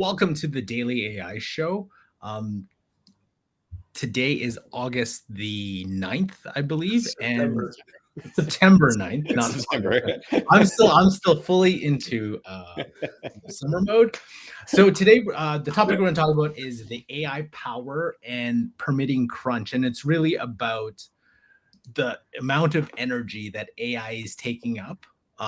welcome to the Daily AI Show. Um, Today is August the 9th, I believe, and September 9th, not September. I'm still fully into summer mode. So today, the topic we're going to talk about is the AI power and permitting crunch, and it's really about the amount of energy that AI is taking up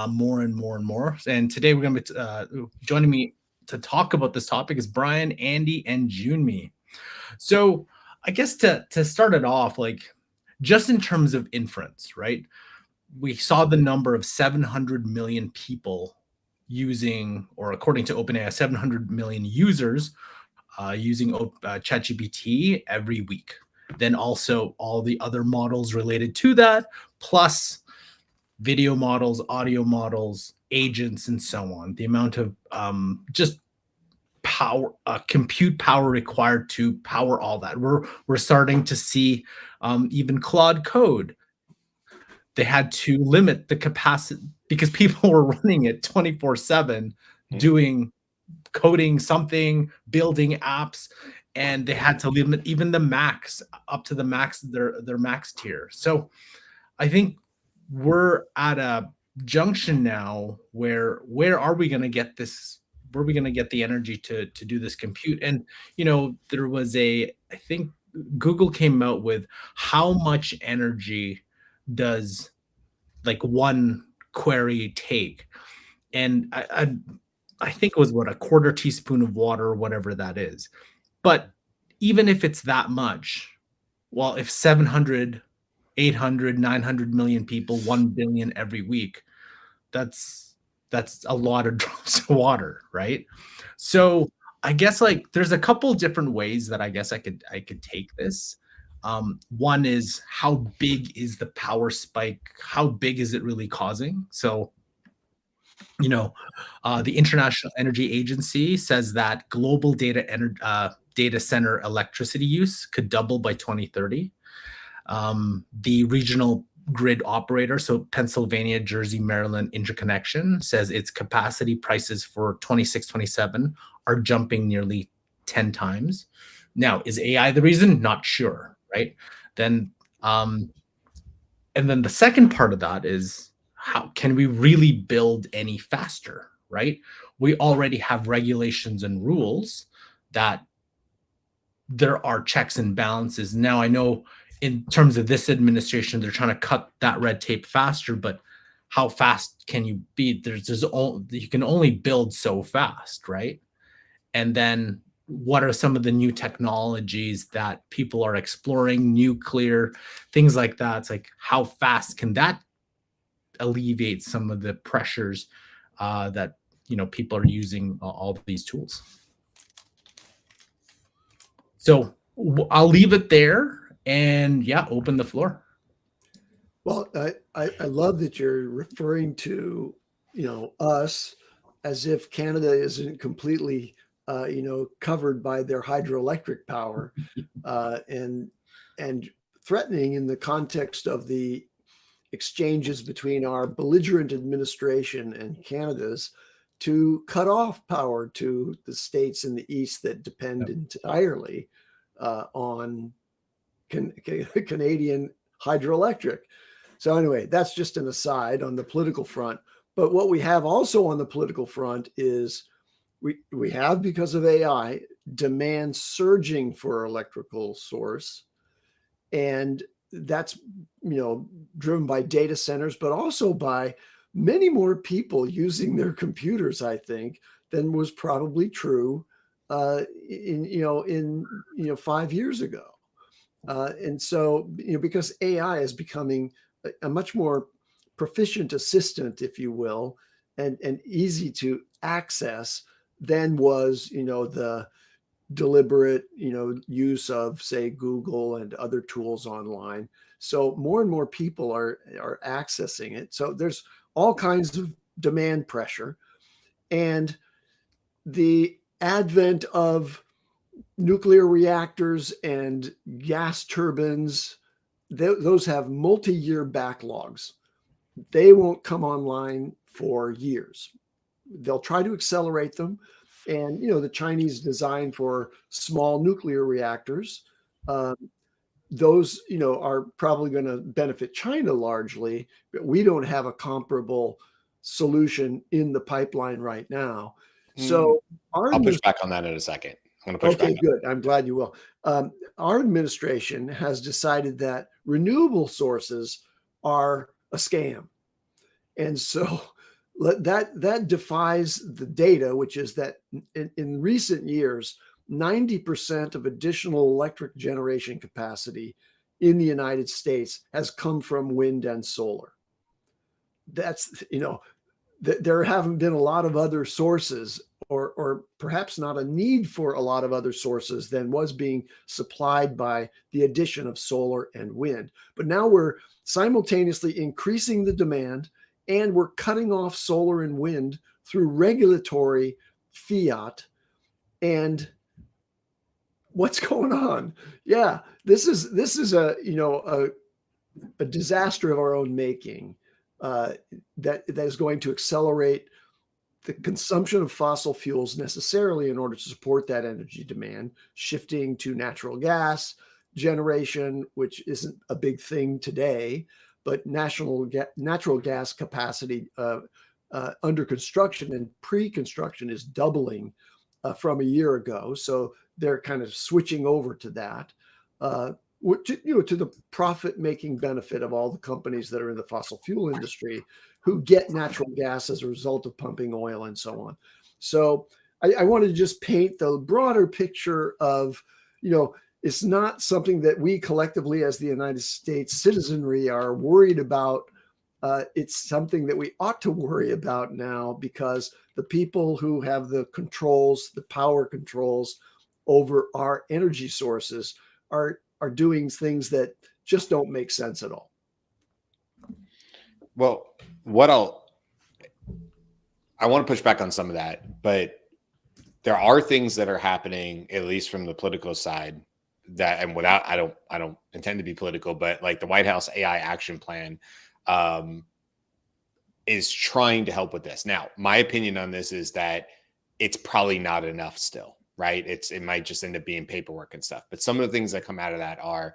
more and more and more. And today we're going to be joining me to talk about this topic is Brian, Andy, and Junmi. So I guess to start it off, like just in terms of inference, right? We saw the number of 700 million people using, or according to OpenAI, 700 million users using ChatGPT every week. Then also all the other models related to that, plus video models, audio models, agents, and so on. The amount of just power, compute power required to power all that. We're starting to see even Claude Code. They had to limit the capacity because people were running it 24/7, doing coding something, building apps, and they had to limit even the max up to the max, their max tier. So I think we're at a junction now where are we going to get this? Where are we going to get the energy to do this compute? And there was I think Google came out with how much energy does like one query take, and I think it was a quarter teaspoon of water or whatever that is. But even if it's that much, well, if 700, 800, 900 million people, 1 billion every week, that's a lot of drops of water, right? So I guess like there's a couple different ways that I guess I could take this. One is, how big is the power spike? How big is it really causing? So the International Energy Agency says that global data center electricity use could double by 2030. The regional grid operator, so Pennsylvania, Jersey, Maryland interconnection, says its capacity prices for 26-27 are jumping nearly 10 times. Now, is AI the reason? Not sure, right? Then, and then the second part of that is, how can we really build any faster, right? We already have regulations and rules that there are checks and balances. Now, I know in terms of this administration, they're trying to cut that red tape faster, but how fast can you be? You can only build so fast, right? And then what are some of the new technologies that people are exploring, nuclear, things like that? It's like, how fast can that alleviate some of the pressures that people are using all of these tools? So I'll leave it there and open the floor. Well, I love that you're referring to, us as if Canada isn't completely, covered by their hydroelectric power, and threatening in the context of the exchanges between our belligerent administration and Canada's to cut off power to the states in the East that depend entirely on Canadian hydroelectric. So anyway, that's just an aside on the political front. But what we have also on the political front is we have, because of AI, demand surging for electrical source. And that's, driven by data centers, but also by many more people using their computers, I think, than was probably true in 5 years ago. And so, because AI is becoming a much more proficient assistant, if you will, and easy to access than was, the deliberate, use of, say, Google and other tools online. So more and more people are accessing it. So there's all kinds of demand pressure, and the advent of nuclear reactors and gas turbines, those have multi-year backlogs. They won't come online for years. They'll try to accelerate them. And, the Chinese design for small nuclear reactors, those, are probably going to benefit China largely, but we don't have a comparable solution in the pipeline right now. So I'll push back on that in a second. I'm going to push back. Okay, good. I'm glad you will. Our administration has decided that renewable sources are a scam. And so that defies the data, which is that in recent years, 90% of additional electric generation capacity in the United States has come from wind and solar. That's, there haven't been a lot of other sources, or perhaps not a need for a lot of other sources than was being supplied by the addition of solar and wind. But now we're simultaneously increasing the demand, and we're cutting off solar and wind through regulatory fiat. And what's going on? Yeah, this is a disaster of our own making. That is going to accelerate the consumption of fossil fuels necessarily in order to support that energy demand, shifting to natural gas generation, which isn't a big thing today, but natural gas capacity under construction and pre-construction is doubling from a year ago. So they're kind of switching over to that. To the profit-making benefit of all the companies that are in the fossil fuel industry who get natural gas as a result of pumping oil and so on. So I wanted to just paint the broader picture of, it's not something that we collectively as the United States citizenry are worried about. It's something that we ought to worry about now, because the people who have the controls, the power controls over our energy sources are doing things that just don't make sense at all. Well, I want to push back on some of that, but there are things that are happening, at least from the political side, that, and without, I don't intend to be political, but like the White House AI action plan is trying to help with this. Now, my opinion on this is that it's probably not enough still. Right. It might just end up being paperwork and stuff. But some of the things that come out of that are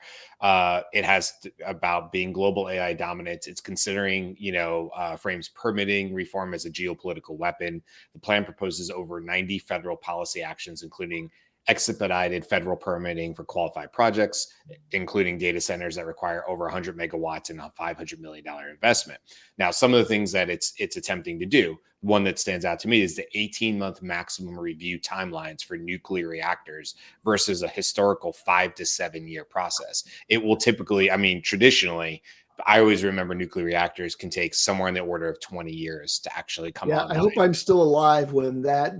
about being global AI dominance. It's considering, frames permitting reform as a geopolitical weapon. The plan proposes over 90 federal policy actions, including expedited federal permitting for qualified projects, including data centers that require over 100 megawatts and a $500 million investment. Now, some of the things that it's attempting to do, one that stands out to me is the 18-month maximum review timelines for nuclear reactors versus a historical 5 to 7 year process. It will typically, traditionally, I always remember nuclear reactors can take somewhere in the order of 20 years to actually come online. I hope I'm still alive when that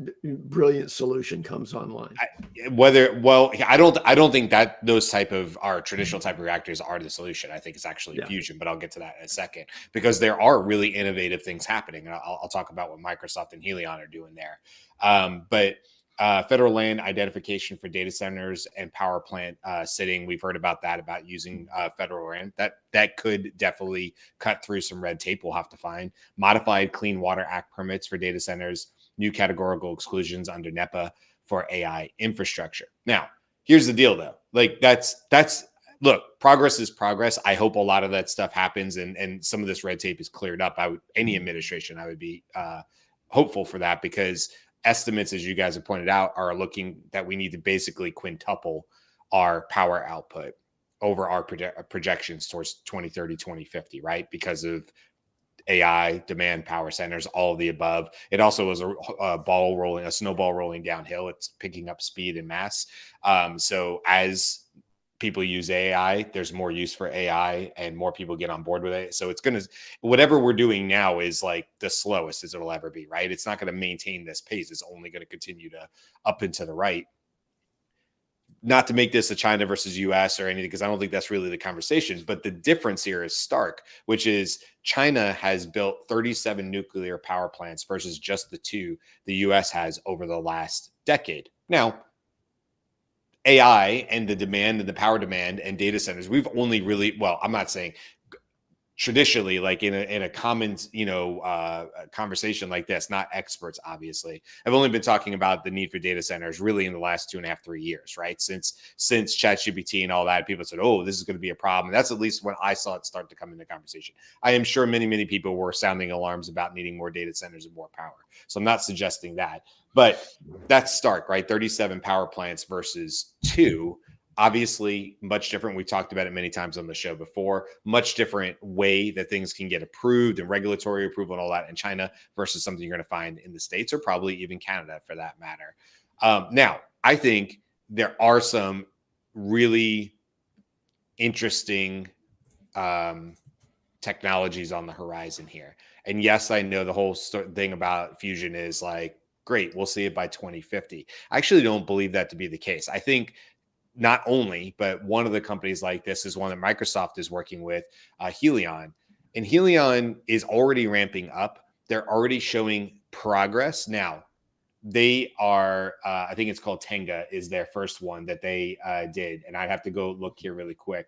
brilliant solution comes online. I don't think that those type of our traditional type of reactors are the solution. I think it's actually fusion, but I'll get to that in a second, because there are really innovative things happening. And I'll talk about what Microsoft and Helion are doing there. But federal land identification for data centers and power plant sitting. We've heard about that, about using federal land. That could definitely cut through some red tape. We'll have to find modified Clean Water Act permits for data centers, new categorical exclusions under NEPA for AI infrastructure. Now, here's the deal, though. Like look, progress is progress. I hope a lot of that stuff happens and some of this red tape is cleared up. Any administration, I would be hopeful for that, because estimates, as you guys have pointed out, are looking that we need to basically quintuple our power output over our projections towards 2030, 2050, right? Because of AI, demand, power centers, all of the above. It also is a snowball rolling downhill. It's picking up speed and mass. So as people use AI, there's more use for AI and more people get on board with it. So it's whatever we're doing now is like the slowest as it'll ever be, right? It's not going to maintain this pace. It's only going to continue to up and to the right. Not to make this a China versus US or anything, because I don't think that's really the conversation, but the difference here is stark, which is China has built 37 nuclear power plants versus just the 2 the US has over the last decade. Now, AI and the demand and the power demand and data centers, we've only really, I'm not saying traditionally, like in a common, conversation like this, not experts, obviously. I've only been talking about the need for data centers really in the last 2.5, 3 years, right? Since ChatGPT and all that, people said, oh, this is going to be a problem. And that's at least when I saw it start to come into conversation. I am sure many people were sounding alarms about needing more data centers and more power. So I'm not suggesting that, but that's stark, right? 37 power plants versus 2. Obviously, much different. We talked about it many times on the show before. Much different way that things can get approved and regulatory approval and all that in China versus something you're going to find in the States or probably even Canada for that matter. Now, I think there are some really interesting technologies on the horizon here. And yes, I know the whole thing about fusion is like, great, we'll see it by 2050. I actually don't believe that to be the case. I think not only, but one of the companies like this is one that Microsoft is working with, Helion. And Helion is already ramping up. They're already showing progress. Now, they are, I think it's called Tenga is their first one that they did. And I'd have to go look here really quick.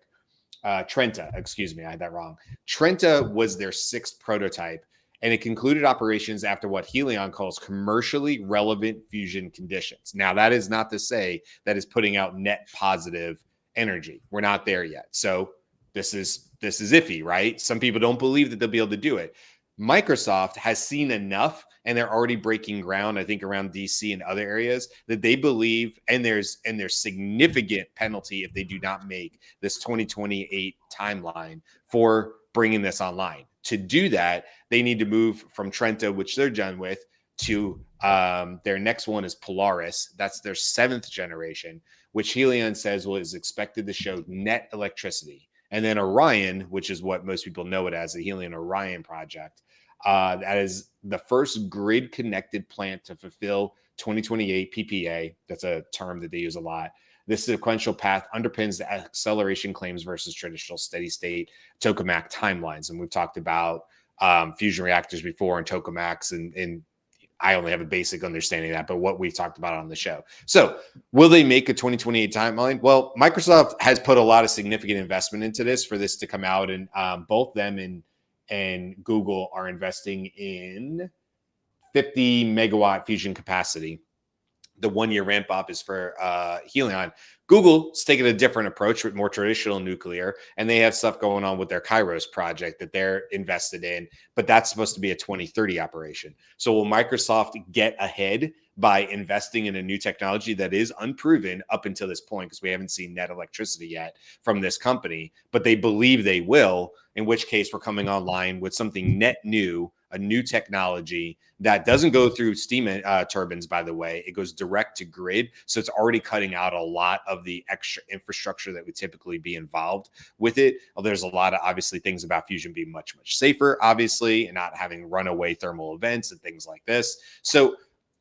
Trenta, excuse me, I had that wrong. Trenta was their 6th prototype, and it concluded operations after what Helion calls commercially relevant fusion conditions. Now, that is not to say that is putting out net positive energy. We're not there yet. So this is iffy, right? Some people don't believe that they'll be able to do it. Microsoft has seen enough, and they're already breaking ground, I think, around DC and other areas that they believe, and there's significant penalty if they do not make this 2028 timeline for bringing this online. To do that, they need to move from Trenta, which they're done with, to their next one is Polaris. That's their 7th generation, which Helion says is expected to show net electricity. And then Orion, which is what most people know it as, the Helion Orion project. That is the first grid-connected plant to fulfill 2028 PPA. That's a term that they use a lot. This sequential path underpins the acceleration claims versus traditional steady-state tokamak timelines. And we've talked about fusion reactors before and tokamaks, and I only have a basic understanding of that, but what we've talked about on the show. So will they make a 2028 timeline? Well, Microsoft has put a lot of significant investment into this for this to come out, and both them and Google are investing in 50 megawatt fusion capacity. The 1-year ramp up is for Helion. Google's taking a different approach with more traditional nuclear, and they have stuff going on with their Kairos project that they're invested in, but that's supposed to be a 2030 operation. So will Microsoft get ahead by investing in a new technology that is unproven up until this point, because we haven't seen net electricity yet from this company, but they believe they will, in which case we're coming online with something net new, a new technology that doesn't go through steam turbines, by the way. It goes direct to grid. So it's already cutting out a lot of the extra infrastructure that would typically be involved with it. There's a lot of obviously things about fusion being much safer, obviously, and not having runaway thermal events and things like this. So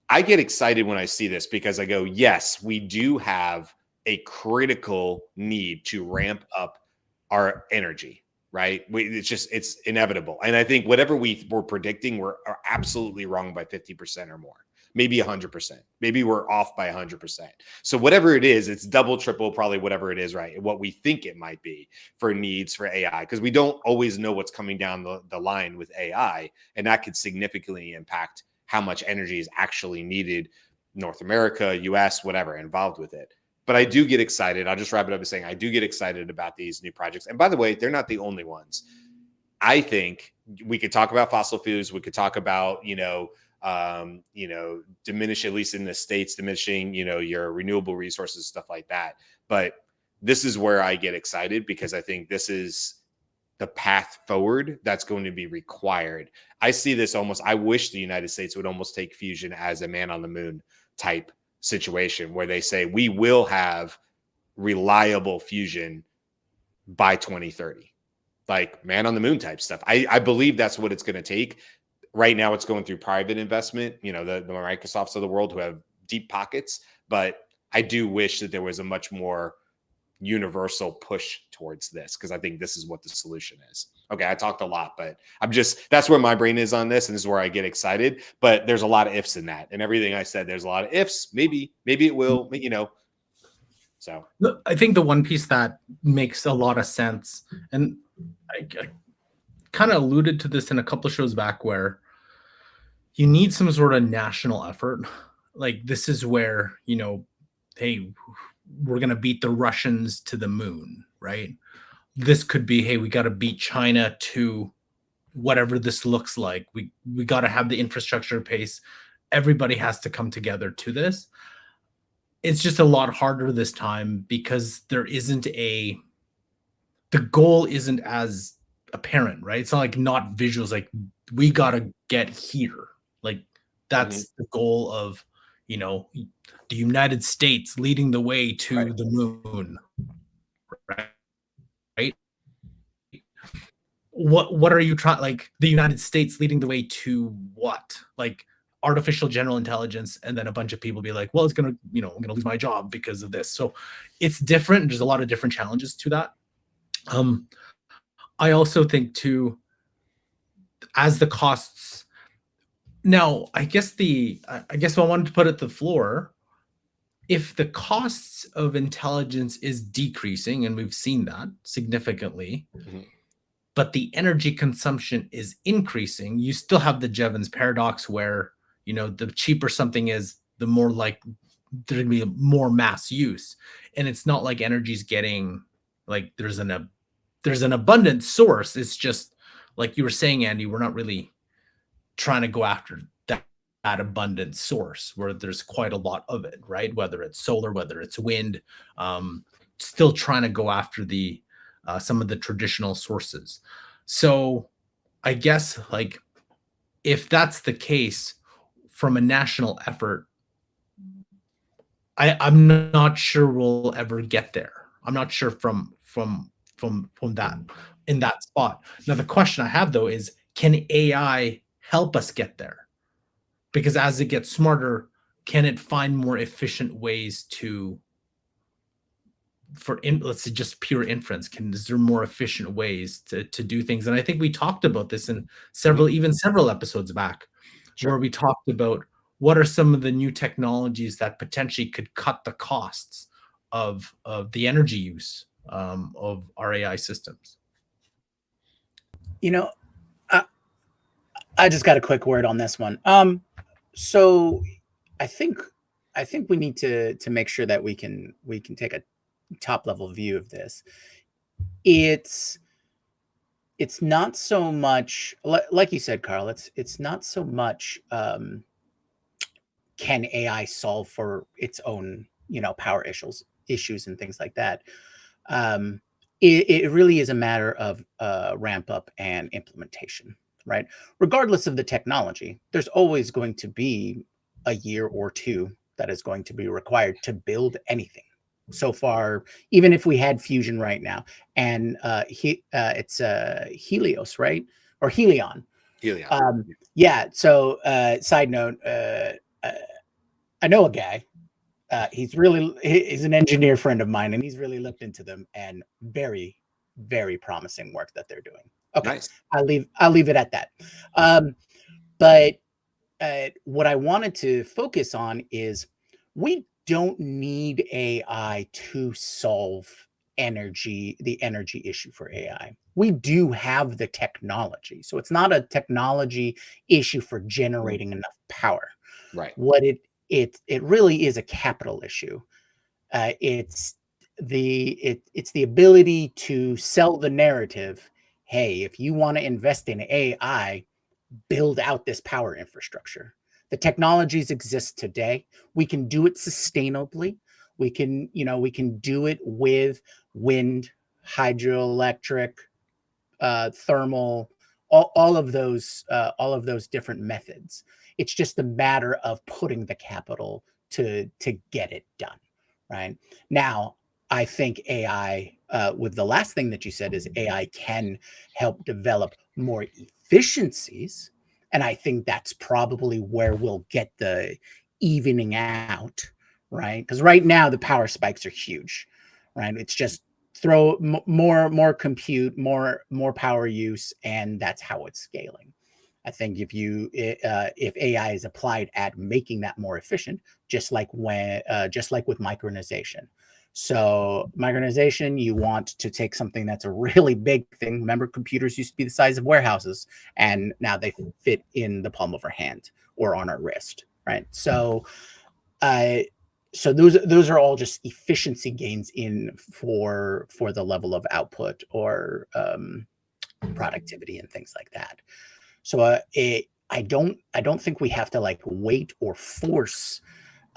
I get excited when I see this because I go, yes, we do have a critical need to ramp up our energy. Right. It's inevitable. And I think whatever we were predicting, we're absolutely wrong by 50% or more, maybe 100%. Maybe we're off by 100%. So whatever it is, it's double, triple, probably whatever it is, right? What we think it might be for needs for AI, because we don't always know what's coming down the line with AI. And that could significantly impact how much energy is actually needed, North America, US, whatever, involved with it. But I do get excited. I'll just wrap it up by saying I do get excited about these new projects. And by the way, they're not the only ones. I think we could talk about fossil fuels. We could talk about, diminish, at least in the States, diminishing, your renewable resources, stuff like that. But this is where I get excited because I think this is the path forward that's going to be required. I see this I wish the United States would almost take fusion as a man on the moon type situation where they say we will have reliable fusion by 2030, like man on the moon type stuff. I believe that's what it's going to take. Right now it's going through private investment, the Microsofts of the world who have deep pockets, but I do wish that there was a much more universal push towards this because I think this is what the solution is. Okay, I talked a lot, but that's where my brain is on this, and this is where I get excited. But there's a lot of ifs in that, and everything I said, there's a lot of ifs. Maybe it will, So I think the one piece that makes a lot of sense, and kind of alluded to this in a couple of shows back, where you need some sort of national effort. Like, this is where, hey, we're going to beat the Russians to the moon, right? This could be, hey, we got to beat China to whatever this looks like. We got to have the infrastructure pace. Everybody has to come together to this. It's just a lot harder this time because the goal isn't as apparent, right? It's not like not visuals, like we got to get here. Like, that's the goal of, the United States leading the way to the moon, right? What are you trying, like, the United States leading the way to what? Like, artificial general intelligence, and then a bunch of people be like, well, it's gonna, I'm gonna lose my job because of this. So it's different. There's a lot of different challenges to that. I also think too, as the costs now, I guess I wanted to put it to the floor. If the costs of intelligence is decreasing, and we've seen that significantly, but the energy consumption is increasing, you still have the Jevons paradox where, the cheaper something is, the more like there's going to be more mass use. And it's not like energy's getting, like, there's an abundant source. It's just like you were saying, Andy, we're not really trying to go after that abundant source where there's quite a lot of it, right? Whether it's solar, whether it's wind, still trying to go after the some of the traditional sources. So I guess, like, if that's the case, from a national effort, I'm not sure we'll ever get there. I'm not sure from that, in that spot. Now, the question I have though is, can AI help us get there? Because as it gets smarter, can it find more efficient ways let's say just pure inference? Is there more efficient ways to do things? And I think we talked about this in several episodes back, where we talked about what are some of the new technologies that potentially could cut the costs of the energy use of our AI systems. I just got a quick word on this one. So I think we need to make sure that we can take a top level view of this. It's not so much like you said, Carl. It's not so much can AI solve for its own power issues and things like that. It really is a matter of ramp up and implementation. Right? Regardless of the technology, there's always going to be a year or two that is going to be required to build anything. So far, even if we had fusion right now, and it's Helios, right? Or Helion. Helion. Yeah. So, side note, I know a guy. He's an engineer friend of mine, and he's really looked into them, and very, very promising work that they're doing. Okay, nice. I'll leave it at that. But what I wanted to focus on is, we don't need AI to solve the energy issue for AI. We do have the technology, so it's not a technology issue for generating enough power. Right. What it really is a capital issue. It's the ability to sell the narrative. Hey, if you want to invest in AI, build out this power infrastructure. The technologies exist today. We can do it sustainably. We can do it with wind, hydroelectric, thermal, all of those different methods. It's just a matter of putting the capital to get it done. Right now, I think AI, with the last thing that you said, is AI can help develop more efficiencies. And I think that's probably where we'll get the evening out, right? Because right now the power spikes are huge, right? It's just throw more compute, more power use, and that's how it's scaling. I think if AI is applied at making that more efficient, just like with micronization. So micronization, you want to take something that's a really big thing. Remember, computers used to be the size of warehouses, and now they fit in the palm of our hand or on our wrist, right? So those are all just efficiency gains for the level of output or productivity and things like that. So I don't think we have to like wait or force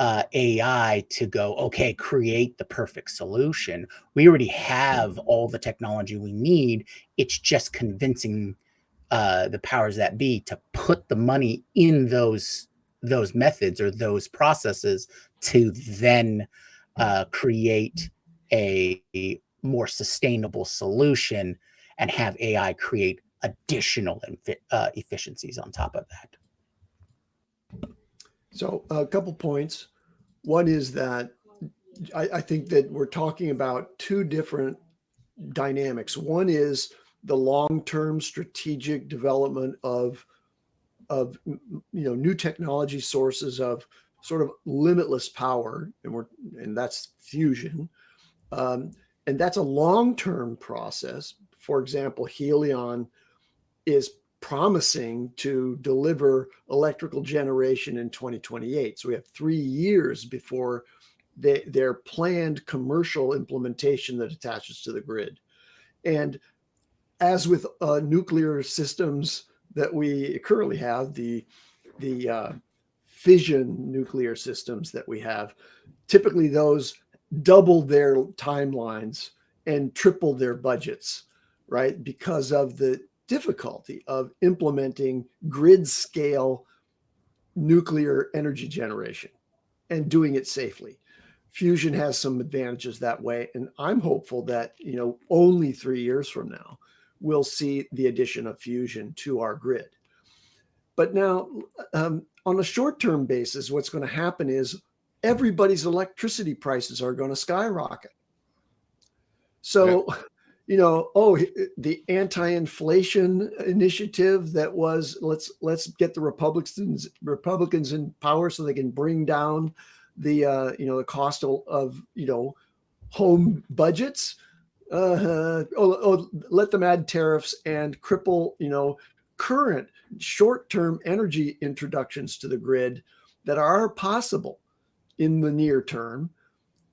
AI to go, okay, create the perfect solution. We already have all the technology we need. It's just convincing the powers that be to put the money in those methods or those processes to then create a more sustainable solution and have AI create additional efficiencies on top of that. So a couple points. One is that I think that we're talking about two different dynamics. One is the long-term strategic development of new technology sources of sort of limitless power, and that's fusion, and that's a long-term process. For example, Helion is promising to deliver electrical generation in 2028. So we have 3 years before their planned commercial implementation that attaches to the grid. And as with nuclear systems that we currently have, the fission nuclear systems that we have, typically those double their timelines and triple their budgets, right? Because of the difficulty of implementing grid scale nuclear energy generation and doing it safely. Fusion has some advantages that way. And I'm hopeful that, only 3 years from now, we'll see the addition of fusion to our grid. But now, on a short-term basis, what's going to happen is everybody's electricity prices are going to skyrocket. So, the anti-inflation initiative that was let's get the Republicans in power so they can bring down the cost of home budgets. Let them add tariffs and cripple current short-term energy introductions to the grid that are possible in the near term,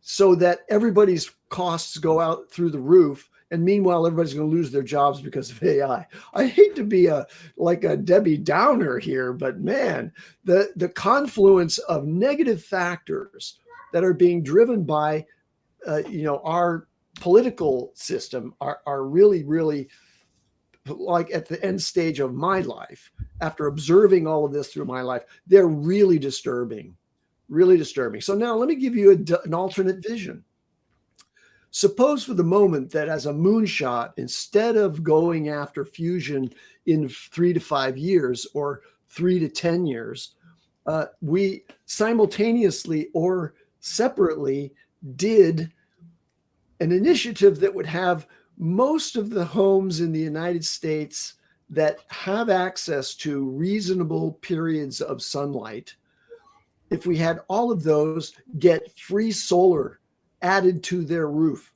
so that everybody's costs go out through the roof. And meanwhile, everybody's going to lose their jobs because of AI. I hate to be like a Debbie Downer here, but man, the confluence of negative factors that are being driven by our political system are really, really, like at the end stage of my life, after observing all of this through my life, they're really disturbing, really disturbing. So now let me give you an alternate vision. Suppose for the moment that as a moonshot, instead of going after fusion in 3 to 5 years or 3 to 10 years, we simultaneously or separately did an initiative that would have most of the homes in the United States that have access to reasonable periods of sunlight. If we had all of those get free solar added to their roof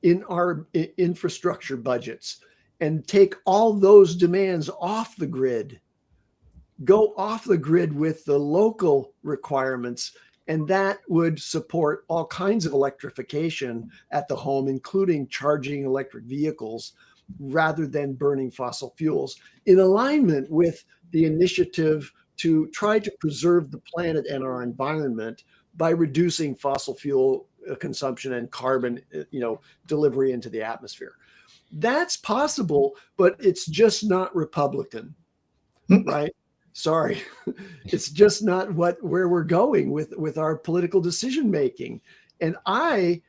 in our infrastructure budgets and take all those demands off the grid, go off the grid with the local requirements, and that would support all kinds of electrification at the home, including charging electric vehicles rather than burning fossil fuels, in alignment with the initiative to try to preserve the planet and our environment by reducing fossil fuel consumption and carbon, delivery into the atmosphere. That's possible, but it's just not Republican, right? Sorry, it's just not where we're going with our political decision making. And I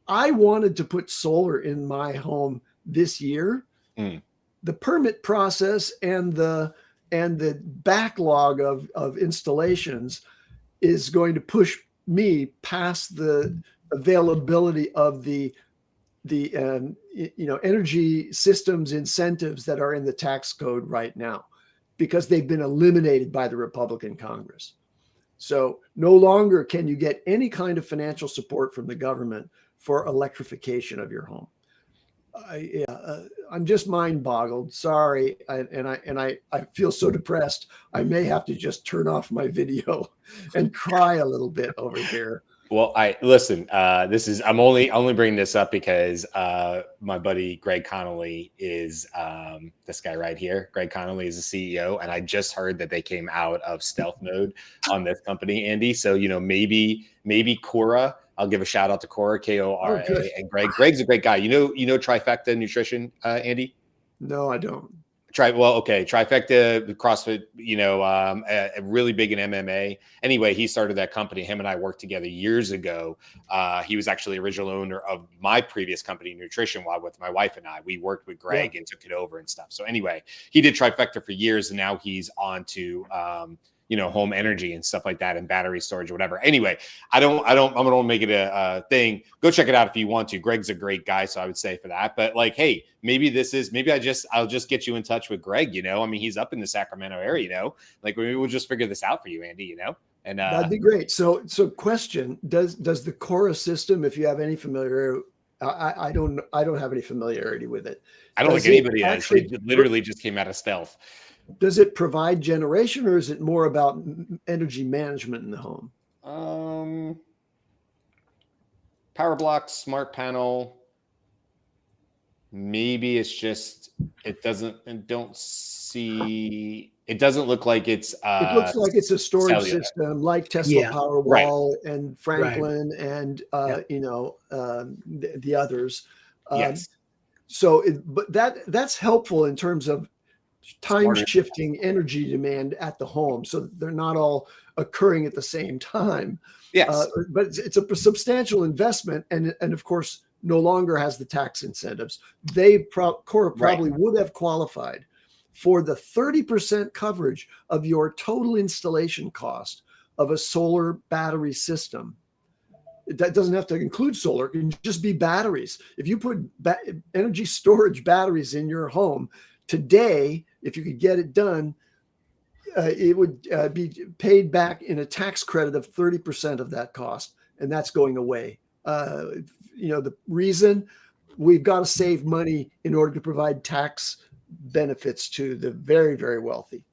wanted to put solar in my home this year. The permit process and the backlog of installations is going to push me past the availability of the energy systems incentives that are in the tax code right now, because they've been eliminated by the Republican Congress. So no longer can you get any kind of financial support from the government for electrification of your home. I'm just mind boggled. Sorry. I feel so depressed. I may have to just turn off my video and cry a little bit over here. Well, I listen, I'm only bringing this up because my buddy Greg Connolly is this guy right here. Greg Connolly is the CEO, and I just heard that they came out of stealth mode on this company, Andy. So, maybe Cora, I'll give a shout out to Cora, Kora, and Greg's a great guy. You know Trifecta Nutrition, Andy? No, I don't. Trifecta, CrossFit, a really big in MMA. Anyway, he started that company. Him and I worked together years ago. He was actually the original owner of my previous company, Nutrition, while with my wife and I. We worked with Greg and took it over and stuff. So anyway, he did Trifecta for years, and now he's on to home energy and stuff like that, and battery storage or whatever. Anyway, I'm going to make it a thing. Go check it out if you want to. Greg's a great guy, so I would say for that. But hey, maybe I'll just get you in touch with Greg. He's up in the Sacramento area. Maybe we'll just figure this out for you, Andy. And that'd be great. So question: Does the Cora system, if you have any familiarity, I don't have any familiarity with it. I don't think anybody does. It literally just came out of stealth. Does it provide generation, or is it more about energy management in the home? Power block, smart panel. Maybe it's just it doesn't look like it's it looks like it's a storage system like Tesla Powerwall and Franklin and the others. Yes. But that's helpful in terms of time shifting energy demand at the home, so they're not all occurring at the same time. Yes, but it's a substantial investment, and of course no longer has the tax incentives. Cora probably would have qualified for the 30% coverage of your total installation cost of a solar battery system. That doesn't have to include solar. It can just be batteries. If you put energy storage batteries in your home today, if you could get it done, it would be paid back in a tax credit of 30% of that cost, and that's going away. The reason, we've got to save money in order to provide tax benefits to the very, very wealthy.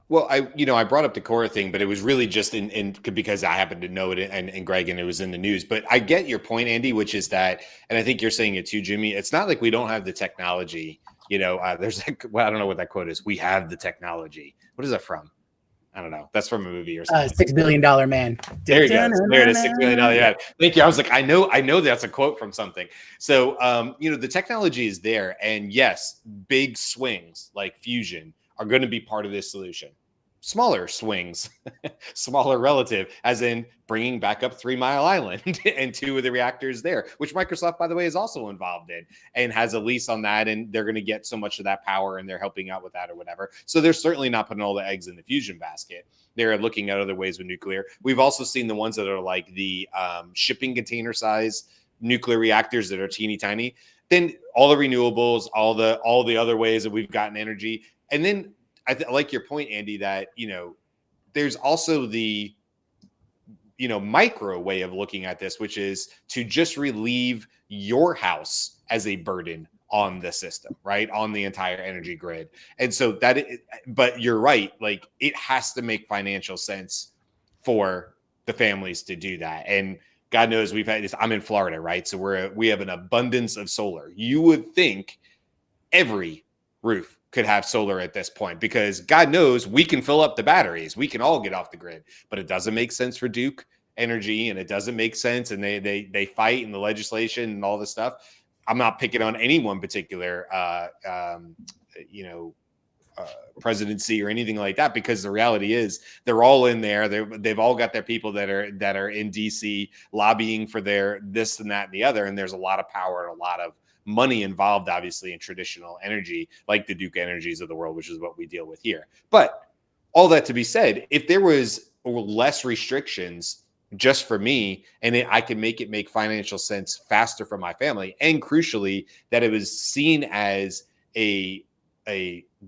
Well, I brought up the Cora thing, but it was really just because I happened to know it and Greg, and it was in the news. But I get your point, Andy, which is that, and I think you're saying it too, Jimmy. It's not like we don't have the technology. There's I don't know what that quote is. We have the technology. What is that from? I don't know. That's from a movie or something. $6 billion man. There you go. There it is. $6 billion man. Thank you. I was like, I know that's a quote from something. So, the technology is there, and yes, big swings like fusion are going to be part of this solution. Smaller swings, smaller relative, as in bringing back up 3 Mile Island and 2 of the reactors there, which Microsoft, by the way, is also involved in and has a lease on that. And they're going to get so much of that power, and they're helping out with that or whatever. So they're certainly not putting all the eggs in the fusion basket. They're looking at other ways with nuclear. We've also seen the ones that are like the shipping container size nuclear reactors that are teeny tiny. Then all the renewables, all the other ways that we've gotten energy. And then I like your point, Andy, that, there's also the, micro way of looking at this, which is to just relieve your house as a burden on the system, right? On the entire energy grid. And so but you're right. Like, it has to make financial sense for the families to do that. And God knows we've had this. I'm in Florida, right? So we have an abundance of solar. You would think every roof could have solar at this point, because God knows we can fill up the batteries. We can all get off the grid, but it doesn't make sense for Duke Energy, and it doesn't make sense. And they fight in the legislation and all this stuff. I'm not picking on any one particular, presidency or anything like that, because the reality is they're all in there. They've all got their people that are in DC lobbying for their this and that and the other. And there's a lot of power and a lot of money involved, obviously, in traditional energy like the Duke Energies of the world, which is what we deal with here. But all that to be said, if there was less restrictions just for me, and I could make financial sense faster for my family, and crucially, that it was seen as a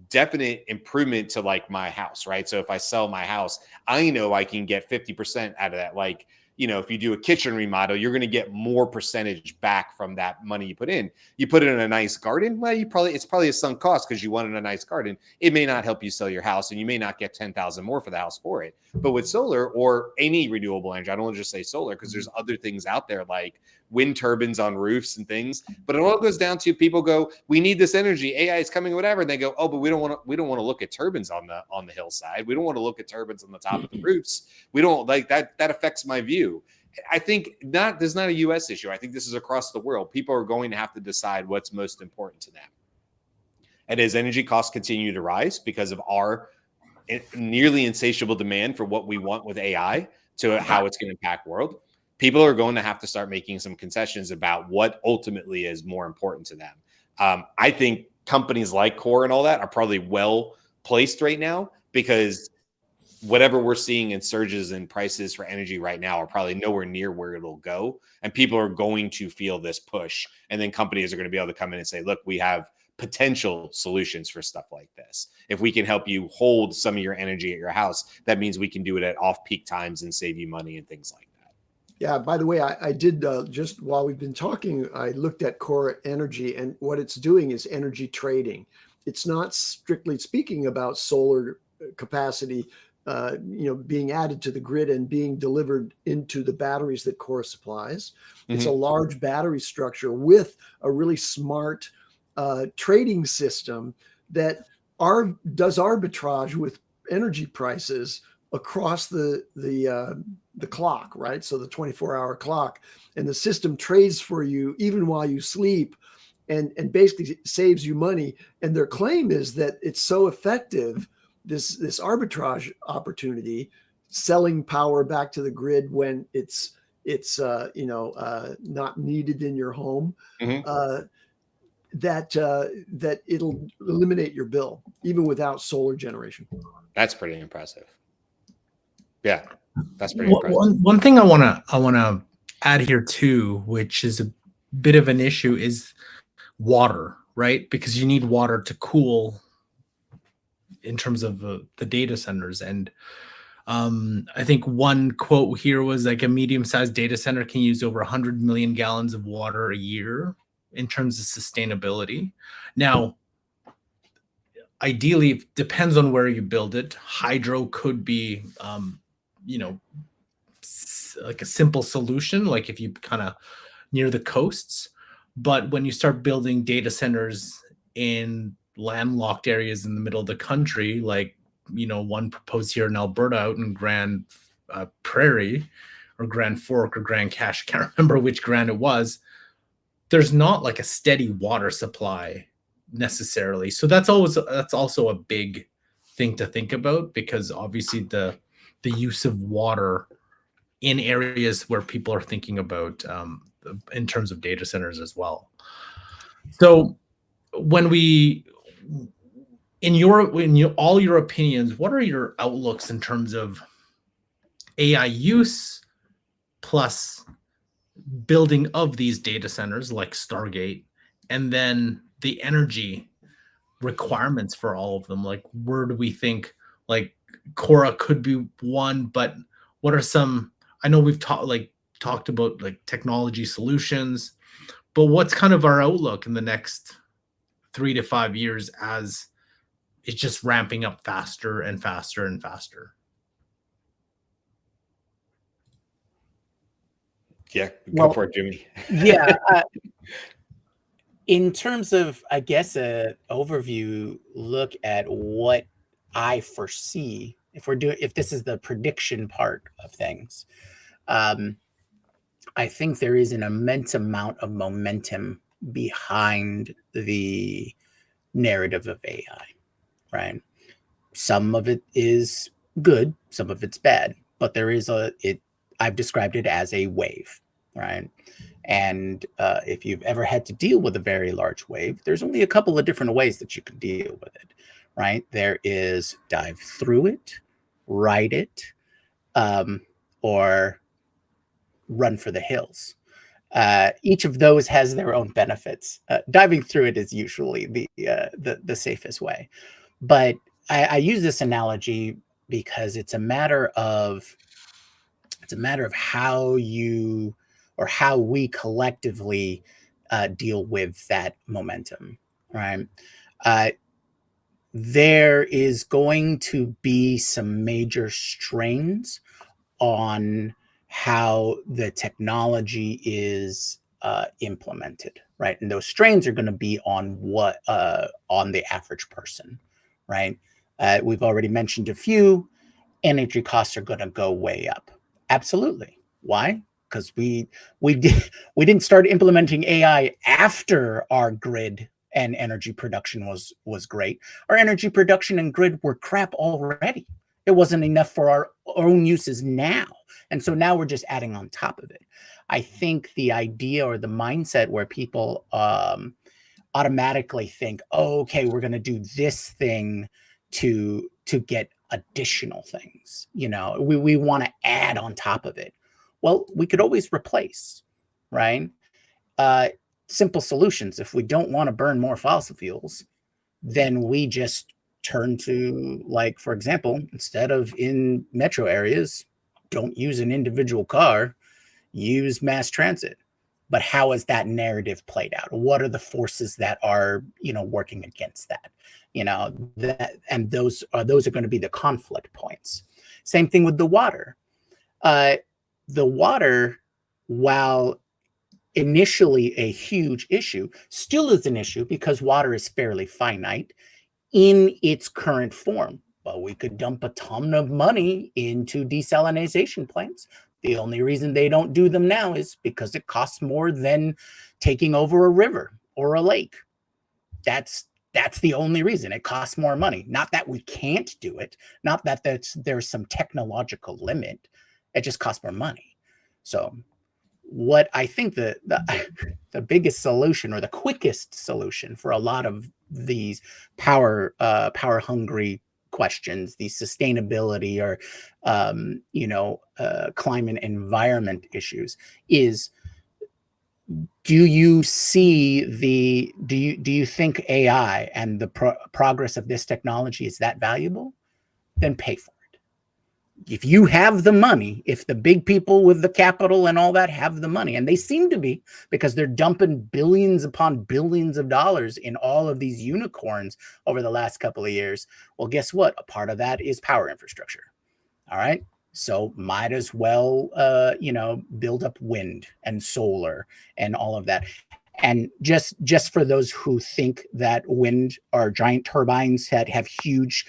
definite improvement to like my house, right? So if I sell my house, I know I can get 50% out of that. Like, you know, if you do a kitchen remodel, you're going to get more percentage back from that money you put in. You put it in a nice garden, well, it's probably a sunk cost because you wanted a nice garden. It may not help you sell your house, and you may not get 10,000 more for the house for it. But with solar or any renewable energy, I don't want to just say solar because there's other things out there like wind turbines on roofs and things. But it all goes down to people go, we need this energy, AI is coming, whatever. And they go, oh, but we don't want to look at turbines on the hillside. We don't want to look at turbines on the top of the roofs. We don't like that. That affects my view. I think this is not a US issue. I think this is across the world. People are going to have to decide what's most important to them. And as energy costs continue to rise because of our nearly insatiable demand for what we want with AI to how it's going to impact world, people are going to have to start making some concessions about what ultimately is more important to them. I think companies like Core and all that are probably well placed right now because whatever we're seeing in surges in prices for energy right now are probably nowhere near where it'll go. And people are going to feel this push. And then companies are going to be able to come in and say, look, we have potential solutions for stuff like this. If we can help you hold some of your energy at your house, that means we can do it at off-peak times and save you money and things like that. Yeah, by the way, I did just while we've been talking, I looked at Core Energy, and what it's doing is energy trading. It's not strictly speaking about solar capacity, being added to the grid and being delivered into the batteries that Core supplies. Mm-hmm. It's a large battery structure with a really smart trading system that does arbitrage with energy prices across the clock, right? So the 24-hour clock, and the system trades for you even while you sleep, and basically saves you money. And their claim is that it's so effective, this arbitrage opportunity, selling power back to the grid when it's not needed in your home. Mm-hmm. That it'll eliminate your bill even without solar generation. That's pretty impressive. Yeah, that's pretty impressive. One thing I wanna add here too, which is a bit of an issue, is water, right? Because you need water to cool in terms of the data centers. And I think one quote here was like a medium-sized data center can use over 100 million gallons of water a year in terms of sustainability. Now, ideally, it depends on where you build it. Hydro could be, like a simple solution, like if you kind of near the coasts. But when you start building data centers in landlocked areas in the middle of the country, like, one proposed here in Alberta out in Grand Prairie or Grand Fork or Grand Cache, I can't remember which Grand it was, there's not like a steady water supply necessarily. So that's also a big thing to think about, because obviously the use of water in areas where people are thinking about in terms of data centers as well. So when all your opinions, what are your outlooks in terms of AI use plus building of these data centers like Stargate, and then the energy requirements for all of them? Like, where do we think, like, Cora could be one, but what are some, I know we've talked about like technology solutions, but what's kind of our outlook in the next 3 to 5 years as it's just ramping up faster and faster and faster? Yeah, go for it, Jimmy. Yeah. In terms of, I guess, a overview look at what I foresee, if this is the prediction part of things, I think there is an immense amount of momentum behind the narrative of AI, right? Some of it is good, some of it's bad, but there is I've described it as a wave, right? And if you've ever had to deal with a very large wave, there's only a couple of different ways that you can deal with it, right? There is dive through it, ride it, or run for the hills. Each of those has their own benefits. Diving through it is usually the safest way. But I use this analogy because it's a matter of how you or how we collectively deal with that momentum, right? Uh, there is going to be some major strains on how the technology is implemented, right? And those strains are going to be on on the average person, right? We've already mentioned a few. Energy costs are going to go way up. Absolutely. Why? Because we didn't start implementing AI after our grid and energy production was great. Our energy production and grid were crap already. It wasn't enough for our own uses now. And so now we're just adding on top of it. I think the idea or the mindset where people automatically think, oh, okay, we're going to do this thing to get additional things. You know, we want to add on top of it. Well, we could always replace, right? Simple solutions. If we don't want to burn more fossil fuels, then we just turn to, like, for example, instead of in metro areas, don't use an individual car, use mass transit. But how is that narrative played out? What are the forces that are, working against that? And those are going to be the conflict points. Same thing with the water. The water, while initially a huge issue, still is an issue because water is fairly finite in its current form. But we could dump a ton of money into desalination plants. The only reason they don't do them now is because it costs more than taking over a river or a lake. That's the only reason. It costs more money. Not that we can't do it. Not that there's some technological limit. It just costs more money. So what I think the biggest solution or the quickest solution for a lot of these power hungry questions, the sustainability or climate environment issues, is do you think AI and the progress of this technology is that valuable? Then pay for it. If you have the money, if the big people with the capital and all that have the money, and they seem to be, because they're dumping billions upon billions of dollars in all of these unicorns over the last couple of years, well, guess what? A part of that is power infrastructure. All right. So might as well, build up wind and solar and all of that. And just for those who think that wind or giant turbines have huge,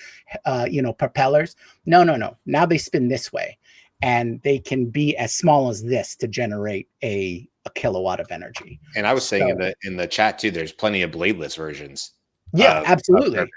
propellers. No. Now they spin this way, and they can be as small as this to generate a kilowatt of energy. And I was saying in the chat too, there's plenty of bladeless versions. Yeah, absolutely.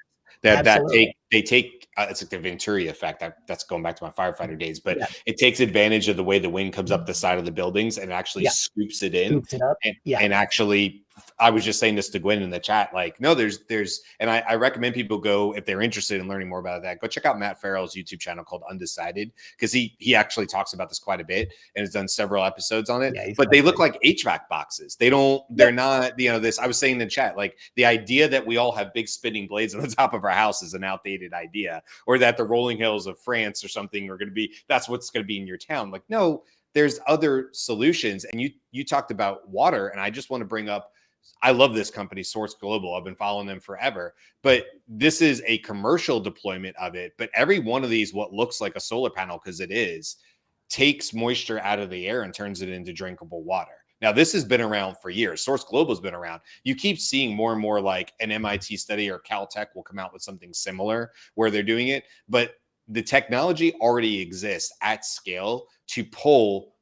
They take it's like the Venturi effect. That's going back to my firefighter days, but it takes advantage of the way the wind comes up the side of the buildings and actually scoops it in. Scoops it up. And actually, I was just saying this to Gwen in the chat, like, no, there's, and I recommend people go, if they're interested in learning more about that, go check out Matt Farrell's YouTube channel called Undecided, because he actually talks about this quite a bit and has done several episodes on it. Yeah, but they look like HVAC boxes. They're not, this, I was saying in the chat, like the idea that we all have big spinning blades on the top of our house is an outdated idea, or that the rolling hills of France or something are going to be, that's what's going to be in your town. Like, no, there's other solutions. And you talked about water, and I just want to bring up, I love this company, Source Global. I've been following them forever, but this is a commercial deployment of it. But every one of these, what looks like a solar panel, because it is, takes moisture out of the air and turns it into drinkable water. Now, this has been around for years. Source Global has been around. You keep seeing more and more, like an MIT study or Caltech will come out with something similar where they're doing it. But the technology already exists at scale to pull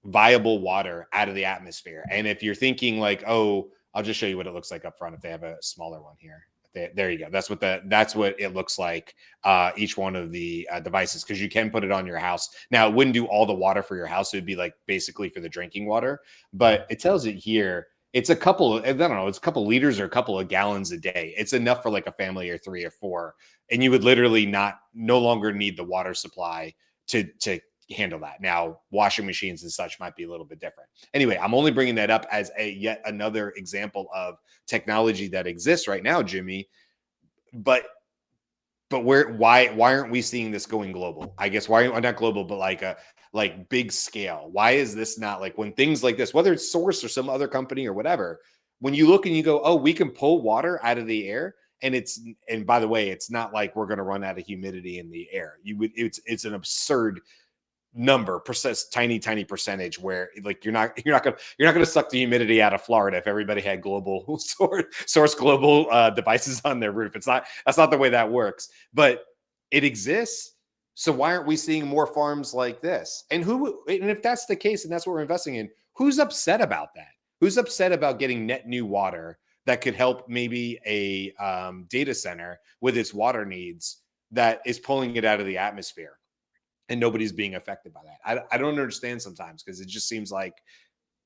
viable water out of the atmosphere. And if you're thinking like, oh, I'll just show you what it looks like up front if they have a smaller one here. There you go. That's what it looks like, each one of the devices, because you can put it on your house. Now, it wouldn't do all the water for your house. It would be like basically for the drinking water, but it tells it here. It's a couple of, I don't know, it's a couple liters or a couple of gallons a day. It's enough for like a family or 3 or 4. And you would literally no longer need the water supply to handle that. Now, washing machines and such might be a little bit different. Anyway, I'm only bringing that up as yet another example of technology that exists right now, Jimmy. But But why aren't we seeing this going global? I guess why not global, but like big scale. Why is this not like when things like this, whether it's Source or some other company or whatever, when you look and you go, oh, we can pull water out of the air, and by the way, it's not like we're going to run out of humidity in the air. It's an absurd number, tiny percentage where like you're not gonna suck the humidity out of Florida if everybody had global source global devices on their roof. That's not the way that works, but it exists. So why aren't we seeing more farms like this? And if that's the case and that's what we're investing in, who's upset about that? Who's upset about getting net new water that could help maybe a data center with its water needs that is pulling it out of the atmosphere? And nobody's being affected by that. I don't understand sometimes because it just seems like,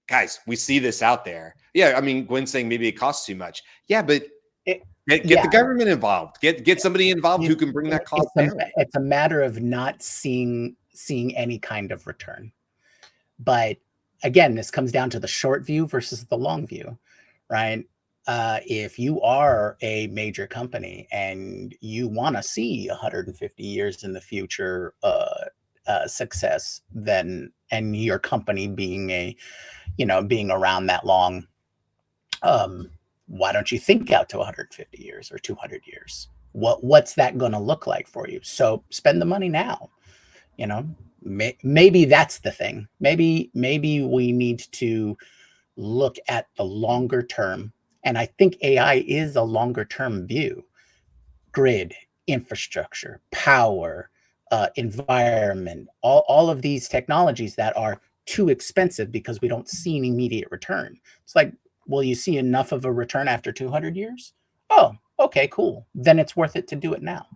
guys, we see this out there. Yeah, I mean, Gwen's saying maybe it costs too much. Yeah, but get the government involved. Get somebody involved who can bring that cost down. It's a matter of not seeing any kind of return. But again, this comes down to the short view versus the long view, right? If you are a major company and you want to see 150 years in the future success, then, and your company being being around that long, why don't you think out to 150 years or 200 years? What's that going to look like for you? So spend the money now. Maybe that's the thing. Maybe we need to look at the longer term. And I think AI is a longer term view. Grid, infrastructure, power, environment, all of these technologies that are too expensive because we don't see an immediate return. It's like, will you see enough of a return after 200 years? Oh, okay, cool. Then it's worth it to do it now.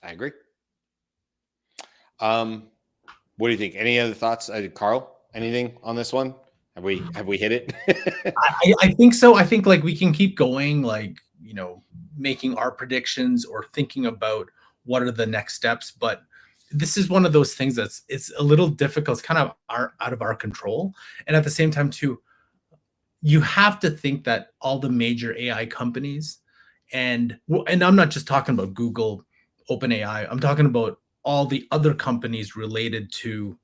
I agree. What do you think? Any other thoughts? Carl, anything on this one? Have we hit it? I think so. I think like we can keep going, like, making our predictions or thinking about what are the next steps. But this is one of those things it's a little difficult. It's kind of out of our control. And at the same time too, you have to think that all the major AI companies, and I'm not just talking about Google, OpenAI, I'm talking about all the other companies related to,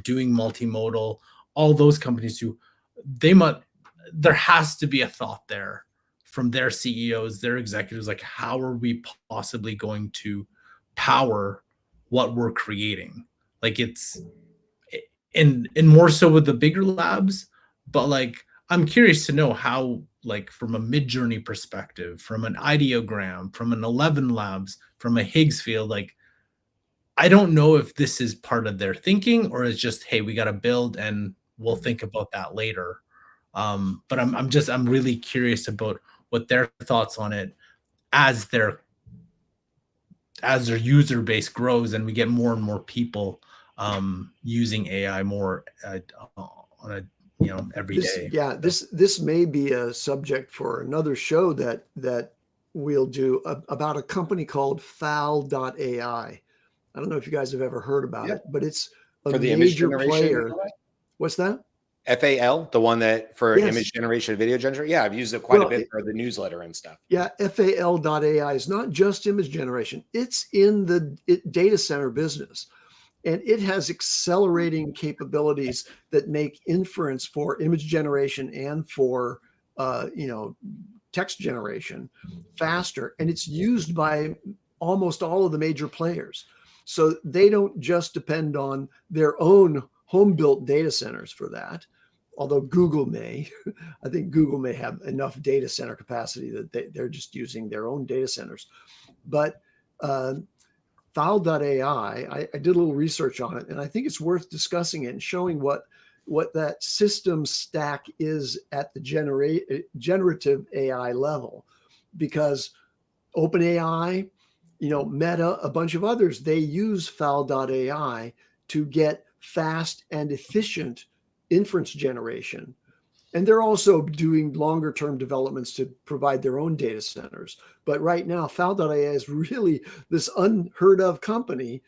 doing multimodal, all those companies who there has to be a thought there from their CEOs, their executives, like how are we possibly going to power what we're creating? Like it's and more so with the bigger labs, but like I'm curious to know how, like from a Mid-Journey perspective, from an ideogram, from an 11 labs, from a Higgs field, like I don't know if this is part of their thinking or it's just, hey, we got to build and we'll think about that later. But I'm really curious about what their thoughts on it as their user base grows and we get more and more people using AI more on a every day. Yeah, this may be a subject for another show that we'll do about a company called FAL.ai. I don't know if you guys have ever heard about it, but it's a major player. What's that? FAL, the one that for image generation, video generation. Yeah, I've used it quite a bit for the newsletter and stuff. Yeah, FAL.ai is not just image generation. It's in the data center business. And it has accelerating capabilities that make inference for image generation and for, text generation faster. And it's used by almost all of the major players. So they don't just depend on their own home-built data centers for that, although Google may. I think Google may have enough data center capacity that they're just using their own data centers. But FAL.ai, I did a little research on it, and I think it's worth discussing it and showing what that system stack is at the generative AI level, because OpenAI, Meta, a bunch of others, they use FAL.ai to get fast and efficient inference generation. And they're also doing longer term developments to provide their own data centers. But right now, FAL.ai is really this unheard of company.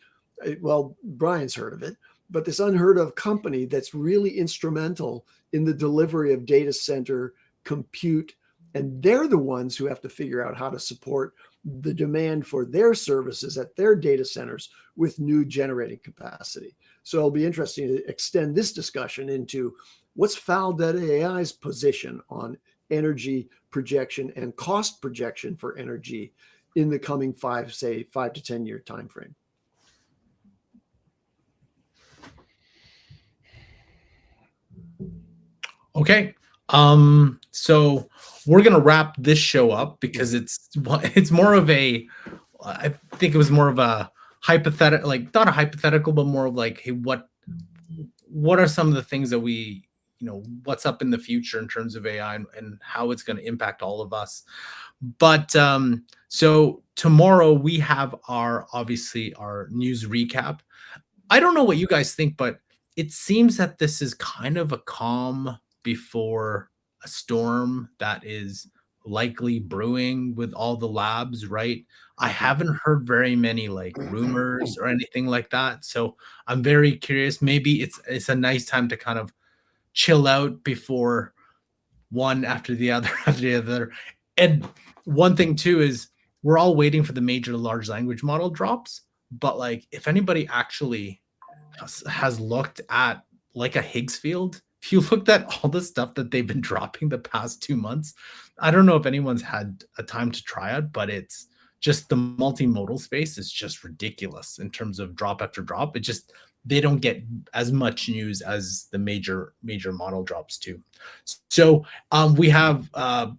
Well, Brian's heard of it, but this unheard of company that's really instrumental in the delivery of data center compute. And they're the ones who have to figure out how to support the demand for their services at their data centers with new generating capacity. So it'll be interesting to extend this discussion into what's Faldetta AI's position on energy projection and cost projection for energy in the coming 5 to 10 year time frame. Okay. So we're gonna wrap this show up because it's more of a, I think it was more of a hypothetical, like not a hypothetical, but more of like, hey, what are some of the things that we, what's up in the future in terms of AI and how it's going to impact all of us. But so tomorrow we have obviously our news recap. I don't know what you guys think, but it seems that this is kind of a calm before a storm that is likely brewing with all the labs, right? I haven't heard very many like rumors or anything like that. So I'm very curious. Maybe it's a nice time to kind of chill out before one after the other after the other. And one thing too is we're all waiting for the major large language model drops. But like if anybody actually has looked at like a Higgs field, if you looked at all the stuff that they've been dropping the past 2 months, I don't know if anyone's had a time to try it, but it's just the multimodal space is just ridiculous in terms of drop after drop. It just, they don't get as much news as the major model drops too. So we have, I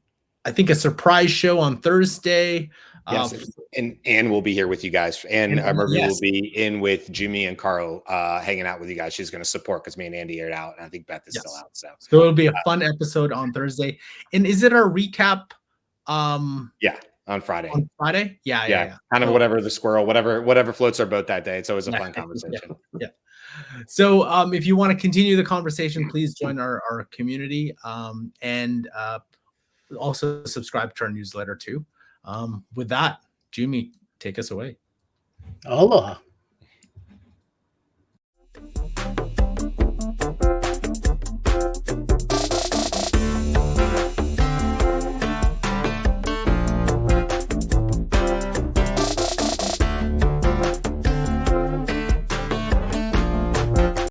think, a surprise show on Thursday. Yes, and Anne will be here with you guys. And Murphy will be in with Jimmy and Carl hanging out with you guys. She's going to support because me and Andy are out, and I think Beth is still out. So it'll be a fun episode on Thursday. And is it our recap? Yeah, on Friday. On Friday? Yeah. Kind of whatever the squirrel, whatever floats our boat that day. It's always a fun conversation. Yeah. So if you want to continue the conversation, please join our community and also subscribe to our newsletter too. With that, Jimmy, take us away. Aloha.